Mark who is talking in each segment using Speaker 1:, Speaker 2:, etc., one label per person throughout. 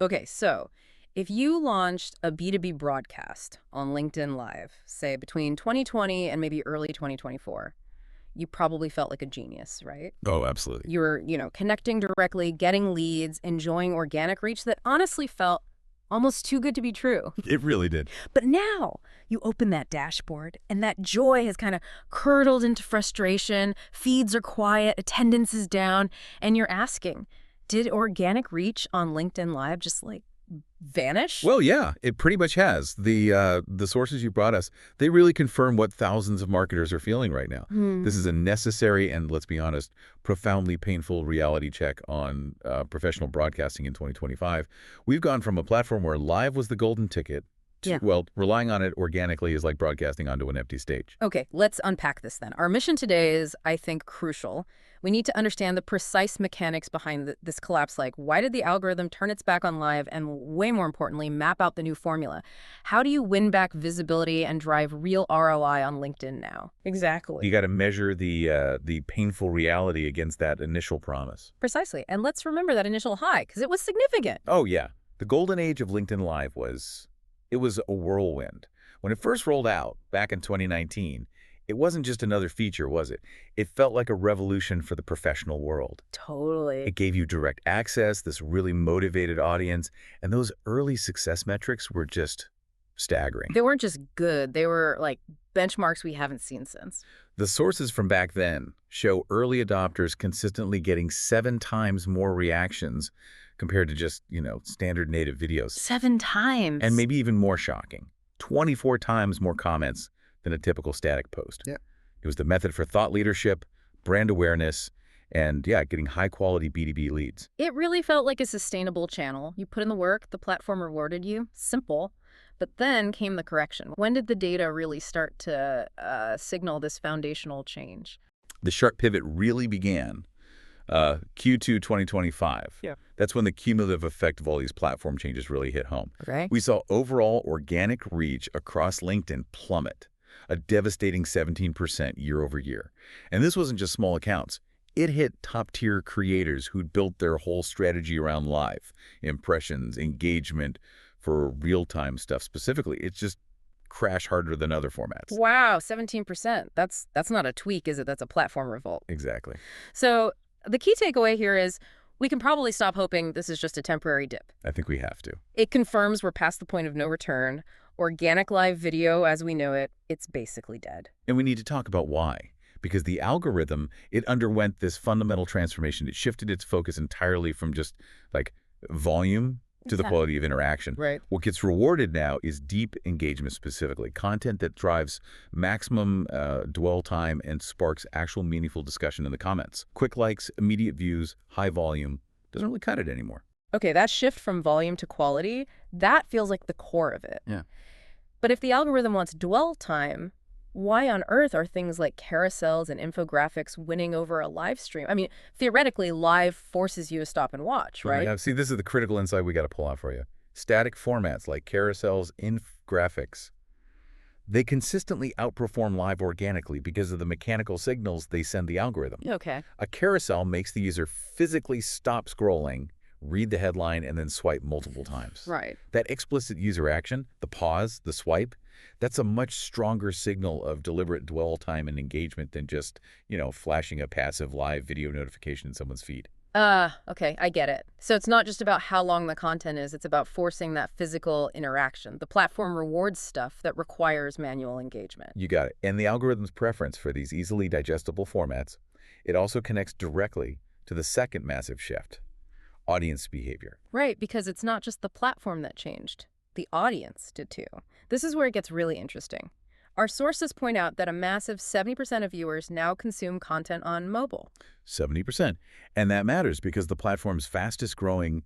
Speaker 1: Okay, so if you launched a B2B broadcast on LinkedIn Live, say between 2020 and maybe early 2024, you probably felt like a genius, right?
Speaker 2: Oh, absolutely.
Speaker 1: You were, connecting directly, getting leads, enjoying organic reach that honestly felt almost too good to be true.
Speaker 2: It really did.
Speaker 1: But now you open that dashboard and that joy has kind of curdled into frustration. Feeds are quiet, attendance is down, and you're asking, did organic reach on LinkedIn Live just vanish?
Speaker 2: Well, yeah, it pretty much has. The sources you brought us, they really confirm what thousands of marketers are feeling right now. This is a necessary and, let's be honest, profoundly painful reality check on professional broadcasting in 2025. We've gone from a platform where live was the golden ticket to,
Speaker 1: Yeah.
Speaker 2: well, relying on it organically is like broadcasting onto an empty stage.
Speaker 1: Okay, let's unpack this then. Our mission today is, I think, crucial. We need to understand the precise mechanics behind this collapse. Like, why did the algorithm turn its back on live? And way more importantly, map out the new formula. How do you win back visibility and drive real ROI on LinkedIn now? Exactly.
Speaker 2: You got to measure the painful reality against that initial promise.
Speaker 1: Precisely. And let's remember that initial high, because it was significant.
Speaker 2: Oh, yeah. The golden age of LinkedIn Live was a whirlwind. When it first rolled out back in 2019, it wasn't just another feature, was it? It felt like a revolution for the professional world.
Speaker 1: Totally.
Speaker 2: It gave you direct access, this really motivated audience, and those early success metrics were just staggering.
Speaker 1: They weren't just good. They were like benchmarks we haven't seen since.
Speaker 2: The sources from back then show early adopters consistently getting 7 times more reactions compared to just, standard native videos.
Speaker 1: 7 times.
Speaker 2: And maybe even more shocking, 24 times more comments than a typical static post.
Speaker 3: Yeah.
Speaker 2: It was the method for thought leadership, brand awareness, and getting high-quality B2B leads.
Speaker 1: It really felt like a sustainable channel. You put in the work, the platform rewarded you. Simple. But then came the correction. When did the data really start to signal this foundational change?
Speaker 2: The sharp pivot really began Q2 2025.
Speaker 3: Yeah.
Speaker 2: That's when the cumulative effect of all these platform changes really hit home.
Speaker 1: Okay.
Speaker 2: We saw overall organic reach across LinkedIn plummet, a devastating 17% year over year. And this wasn't just small accounts. It hit top-tier creators who'd built their whole strategy around live, impressions, engagement, for real-time stuff specifically. It's just crash harder than other formats.
Speaker 1: Wow, 17%. That's not a tweak, is it? That's a platform revolt.
Speaker 2: Exactly.
Speaker 1: So the key takeaway here is we can probably stop hoping this is just a temporary dip.
Speaker 2: I think we have to.
Speaker 1: It confirms we're past the point of no return. Organic live video as we know it, it's basically dead.
Speaker 2: And we need to talk about why. Because the algorithm, it underwent this fundamental transformation. It shifted its focus entirely from just volume to the quality of interaction.
Speaker 1: Right.
Speaker 2: What gets rewarded now is deep engagement specifically, content that drives maximum dwell time and sparks actual meaningful discussion in the comments. Quick likes, immediate views, high volume, doesn't really cut it anymore.
Speaker 1: Okay, that shift from volume to quality, that feels like the core of it.
Speaker 2: Yeah.
Speaker 1: But if the algorithm wants dwell time, why on earth are things like carousels and infographics winning over a live stream? I mean, theoretically, live forces you to stop and watch, right?
Speaker 2: Yeah, see, this is the critical insight we got to pull out for you. Static formats like carousels, infographics, they consistently outperform live organically because of the mechanical signals they send the algorithm.
Speaker 1: Okay.
Speaker 2: A carousel makes the user physically stop scrolling, read the headline, and then swipe multiple times.
Speaker 1: Right.
Speaker 2: That explicit user action, the pause, the swipe, that's a much stronger signal of deliberate dwell time and engagement than just, flashing a passive live video notification in someone's feed.
Speaker 1: Okay, I get it. So it's not just about how long the content is, it's about forcing that physical interaction. The platform rewards stuff that requires manual engagement.
Speaker 2: You got it. And the algorithm's preference for these easily digestible formats, it also connects directly to the second massive shift, audience behavior.
Speaker 1: Right, because it's not just the platform that changed. The audience did too. This is where it gets really interesting. Our sources point out that a massive 70% of viewers now consume content on mobile.
Speaker 2: 70%. And that matters because the platform's fastest growing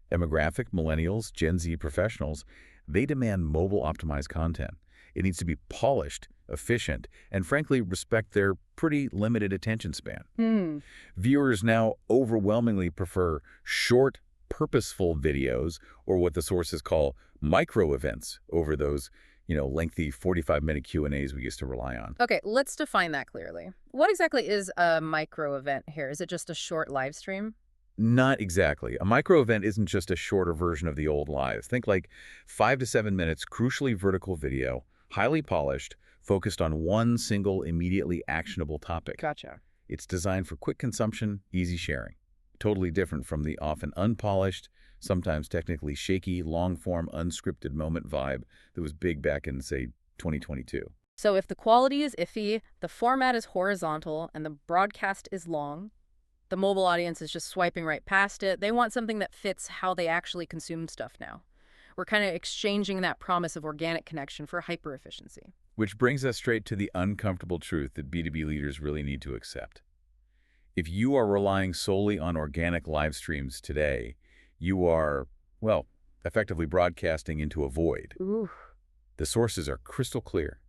Speaker 2: demographic, millennials, Gen Z professionals, they demand mobile optimized content. It needs to be polished, efficient, and frankly respect their pretty limited attention span. Viewers now overwhelmingly prefer short, purposeful videos, or what the sources call micro events, over those lengthy 45-minute Q&As we used to rely on.
Speaker 1: Okay, let's define that clearly. What exactly is a micro event here? Is it just a short live stream?
Speaker 2: Not exactly. A micro event isn't just a shorter version of the old live. Think like 5 to 7 minutes, crucially vertical video, highly polished, focused on one single immediately actionable topic.
Speaker 1: Gotcha.
Speaker 2: It's designed for quick consumption, easy sharing. Totally different from the often unpolished, sometimes technically shaky, long-form, unscripted moment vibe that was big back in, say, 2022.
Speaker 1: So if the quality is iffy, the format is horizontal, and the broadcast is long, the mobile audience is just swiping right past it. They want something that fits how they actually consume stuff now. We're kind of exchanging that promise of organic connection for hyper-efficiency.
Speaker 2: Which brings us straight to the uncomfortable truth that B2B leaders really need to accept. If you are relying solely on organic live streams today, you are, well, effectively broadcasting into a void.
Speaker 1: Ooh.
Speaker 2: The sources are crystal clear.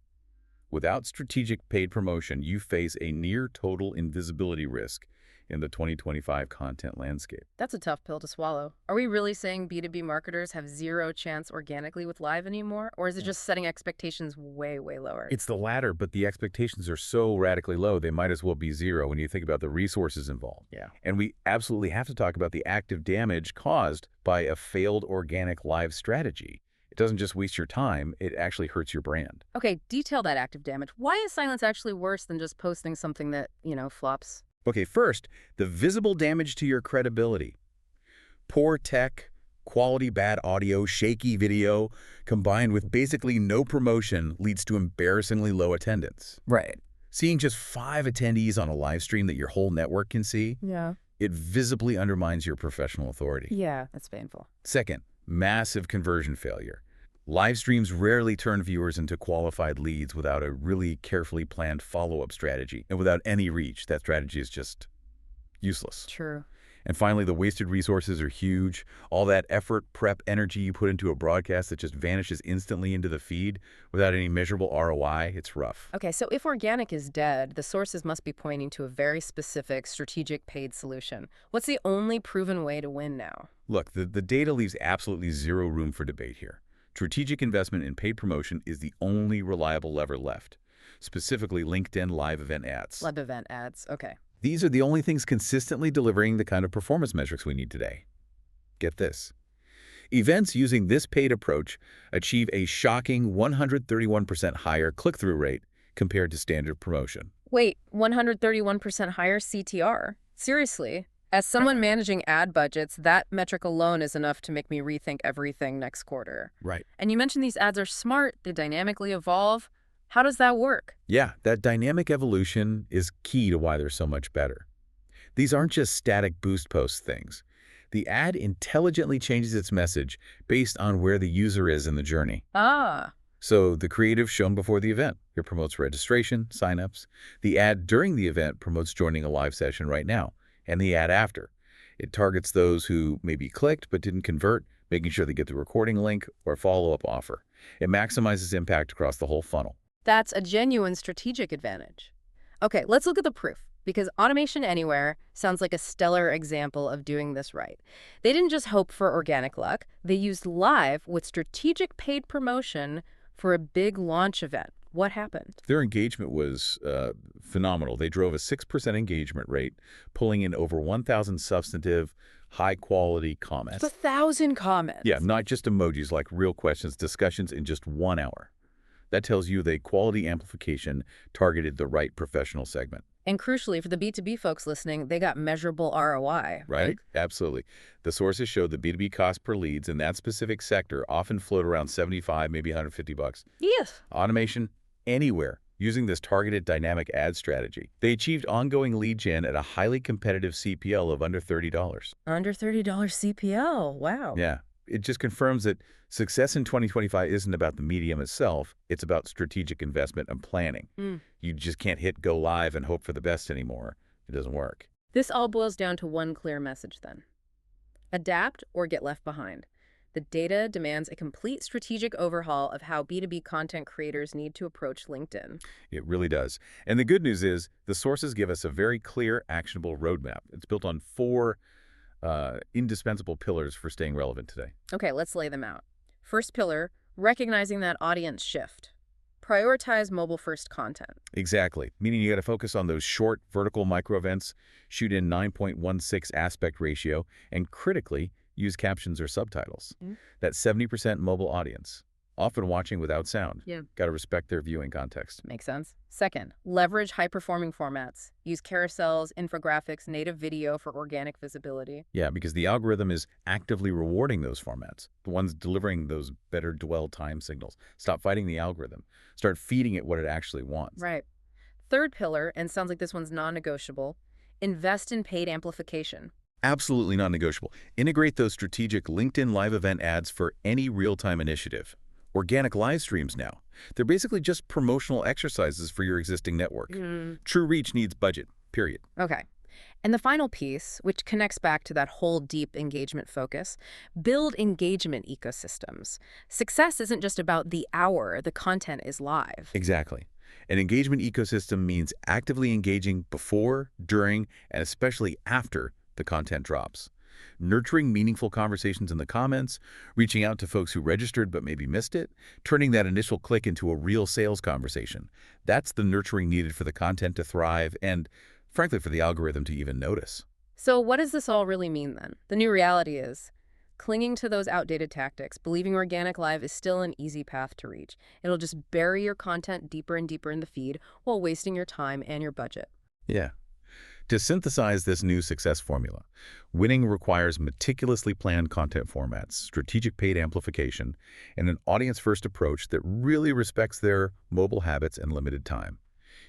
Speaker 2: Without strategic paid promotion, you face a near total invisibility risk in the 2025 content landscape.
Speaker 1: That's a tough pill to swallow. Are we really saying B2B marketers have zero chance organically with live anymore? Or is it just setting expectations way, way lower?
Speaker 2: It's the latter, but the expectations are so radically low, they might as well be zero when you think about the resources involved.
Speaker 1: Yeah.
Speaker 2: And we absolutely have to talk about the active damage caused by a failed organic live strategy. It doesn't just waste your time, it actually hurts your brand.
Speaker 1: Okay, detail that active damage. Why is silence actually worse than just posting something that, flops?
Speaker 2: Okay, first, the visible damage to your credibility. Poor tech, quality bad audio, shaky video, combined with basically no promotion leads to embarrassingly low attendance.
Speaker 1: Right.
Speaker 2: Seeing just 5 attendees on a live stream that your whole network can see,
Speaker 1: Yeah.
Speaker 2: it visibly undermines your professional authority.
Speaker 1: Yeah, that's painful.
Speaker 2: Second, massive conversion failure. Live streams rarely turn viewers into qualified leads without a really carefully planned follow-up strategy. And without any reach, that strategy is just useless.
Speaker 1: True.
Speaker 2: And finally, the wasted resources are huge. All that effort, prep, energy you put into a broadcast that just vanishes instantly into the feed without any measurable ROI, it's rough.
Speaker 1: Okay, so if organic is dead, the sources must be pointing to a very specific strategic paid solution. What's the only proven way to win now?
Speaker 2: Look, the data leaves absolutely zero room for debate here. Strategic investment in paid promotion is the only reliable lever left, specifically LinkedIn live event ads.
Speaker 1: Live event ads, okay.
Speaker 2: These are the only things consistently delivering the kind of performance metrics we need today. Get this. Events using this paid approach achieve a shocking 131% higher click-through rate compared to standard promotion.
Speaker 1: Wait, 131% higher CTR? Seriously? As someone managing ad budgets, that metric alone is enough to make me rethink everything next quarter.
Speaker 2: Right.
Speaker 1: And you mentioned these ads are smart, they dynamically evolve. How does that work?
Speaker 2: Yeah, that dynamic evolution is key to why they're so much better. These aren't just static boost post things. The ad intelligently changes its message based on where the user is in the journey.
Speaker 1: Ah.
Speaker 2: So the creative shown before the event, it promotes registration, signups. The ad during the event promotes joining a live session right now. And the ad after. It targets those who maybe clicked but didn't convert, making sure they get the recording link or follow-up offer. It maximizes impact across the whole funnel.
Speaker 1: That's a genuine strategic advantage. Okay, let's look at the proof, because Automation Anywhere sounds like a stellar example of doing this right. They didn't just hope for organic luck. They used live with strategic paid promotion for a big launch event. What happened?
Speaker 2: Their engagement was phenomenal. They drove a 6% engagement rate, pulling in over 1,000 substantive, high-quality comments.
Speaker 1: 1,000 comments.
Speaker 2: Yeah, not just emojis, like real questions, discussions in just 1 hour. That tells you the quality amplification targeted the right professional segment.
Speaker 1: And crucially, for the B2B folks listening, they got measurable ROI, right?
Speaker 2: Absolutely. The sources show the B2B cost per leads in that specific sector often float around 75, maybe $150.
Speaker 1: Yes.
Speaker 2: Automation Anywhere, using this targeted dynamic ad strategy. They achieved ongoing lead gen at a highly competitive CPL of under $30.
Speaker 1: Under $30 CPL. Wow.
Speaker 2: Yeah. It just confirms that success in 2025 isn't about the medium itself. It's about strategic investment and planning. You just can't hit go live and hope for the best anymore. It doesn't work.
Speaker 1: This all boils down to one clear message then. Adapt or get left behind. The data demands a complete strategic overhaul of how B2B content creators need to approach LinkedIn.
Speaker 2: It really does. And the good news is the sources give us a very clear, actionable roadmap. It's built on 4 indispensable pillars for staying relevant today.
Speaker 1: Okay, let's lay them out. First pillar, recognizing that audience shift. prioritize mobile-first content.
Speaker 2: Exactly, meaning you got to focus on those short vertical micro events, shoot in 9.16 aspect ratio, and critically use captions or subtitles.
Speaker 1: Mm.
Speaker 2: That 70% mobile audience, often watching without sound.
Speaker 1: Yeah.
Speaker 2: Got to respect their viewing context.
Speaker 1: Makes sense. Second, leverage high-performing formats. Use carousels, infographics, native video for organic visibility.
Speaker 2: Yeah, because the algorithm is actively rewarding those formats, the ones delivering those better dwell time signals. Stop fighting the algorithm. Start feeding it what it actually wants.
Speaker 1: Right. Third pillar, and sounds like this one's non-negotiable, invest in paid amplification.
Speaker 2: Absolutely non-negotiable. Integrate those strategic LinkedIn live event ads for any real-time initiative. Organic live streams now. They're basically just promotional exercises for your existing network. True reach needs budget, period.
Speaker 1: Okay. And the final piece, which connects back to that whole deep engagement focus, build engagement ecosystems. Success isn't just about the hour the content is live.
Speaker 2: Exactly. An engagement ecosystem means actively engaging before, during, and especially after the content drops. Nurturing meaningful conversations in the comments, reaching out to folks who registered but maybe missed it, turning that initial click into a real sales conversation. That's the nurturing needed for the content to thrive and, frankly, for the algorithm to even notice.
Speaker 1: So what does this all really mean then? The new reality is clinging to those outdated tactics, believing organic live is still an easy path to reach. It'll just bury your content deeper and deeper in the feed while wasting your time and your budget.
Speaker 2: Yeah. To synthesize this new success formula, winning requires meticulously planned content formats, strategic paid amplification, and an audience-first approach that really respects their mobile habits and limited time.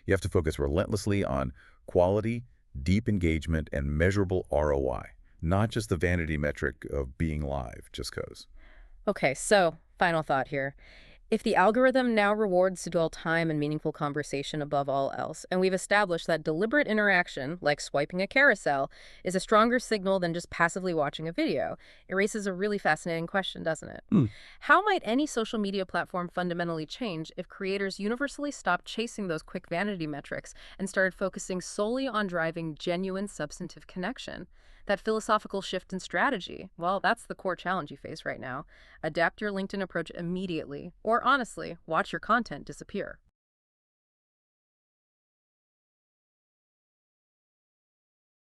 Speaker 2: You have to focus relentlessly on quality, deep engagement, and measurable ROI, not just the vanity metric of being live, just 'cause.
Speaker 1: Okay, so final thought here. If the algorithm now rewards dwell time and meaningful conversation above all else, and we've established that deliberate interaction, like swiping a carousel, is a stronger signal than just passively watching a video, it raises a really fascinating question, doesn't it?
Speaker 2: Hmm.
Speaker 1: How might any social media platform fundamentally change if creators universally stopped chasing those quick vanity metrics and started focusing solely on driving genuine substantive connection? That philosophical shift in strategy, well, that's the core challenge you face right now. Adapt your LinkedIn approach immediately, or honestly, watch your content disappear.